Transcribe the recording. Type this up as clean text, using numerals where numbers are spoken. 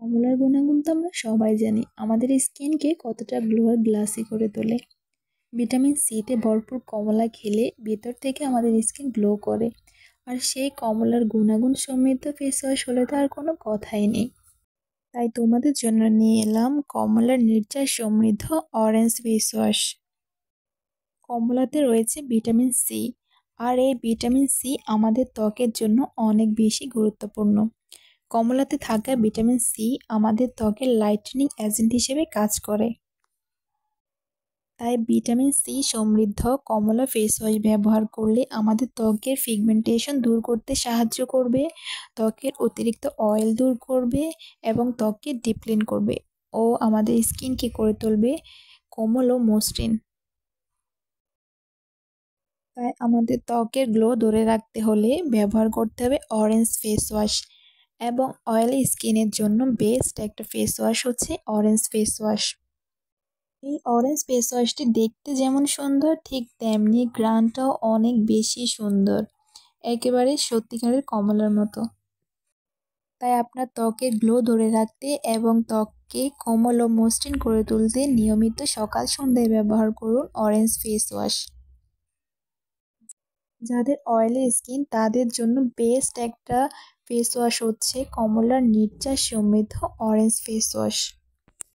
কমলার গুণাগুণ তো আমরা সবাই জানি, আমাদের স্কিনকে কতটা গ্লো আর গ্লাসি করে তোলে। ভিটামিন সিতে ভরপুর কমলা খেলে ভেতর থেকে আমাদের স্কিন গ্লো করে। আর সেই কমলার গুণাগুণ সমৃদ্ধ ফেস ওয়াশ হলে তো আর কোনো কথাই নেই। তাই তোমাদের জন্য নিয়ে এলাম কমলার নির্যাস সমৃদ্ধ অরেঞ্জ ফেস ওয়াশ। কমলাতে রয়েছে ভিটামিন সি, আর এই ভিটামিন সি আমাদের ত্বকের জন্য অনেক বেশি গুরুত্বপূর্ণ। কমলাতে থাকা ভিটামিন সি আমাদের ত্বকের লাইটেনিং এজেন্ট হিসেবে কাজ করে। তাই ভিটামিন সি সমৃদ্ধ কমলা ফেস ওয়াশ ব্যবহার করলে আমাদের ত্বকের পিগমেন্টেশন দূর করতে সাহায্য করবে, ত্বকের অতিরিক্ত অয়েল দূর করবে এবং ত্বককে ডিপ ক্লিন করবে ও আমাদের স্কিনকে করে তুলবে কোমল ও মসৃণ। তাই আমাদের ত্বকের গ্লো ধরে রাখতে হলে ব্যবহার করতে হবে অরেঞ্জ ফেস ওয়াশ। এবং অয়েলি স্কিনের জন্য বেস্ট একটা ফেস ওয়াশ হচ্ছে অরেঞ্জ ফেস ওয়াশ। এই অরেঞ্জ ফেস ওয়াশটি দেখতে যেমন সুন্দর, ঠিক তেমনি ঘ্রাণটাও অনেক বেশি সুন্দর, একেবারে সত্যিকারের কমলার মতো। তাই আপনার ত্বকের গ্লো ধরে রাখতে এবং ত্বককে কোমল ও মসৃণ করে তুলতে নিয়মিত সকাল সন্ধ্যায় ব্যবহার করুন অরেঞ্জ ফেস ওয়াশ। যাদের অয়েলি স্কিন তাদের জন্য বেস্ট একটা ফেস ওয়াশ হচ্ছে কমলার নির্যাস সমৃদ্ধ অরেঞ্জ ফেস ওয়াশ।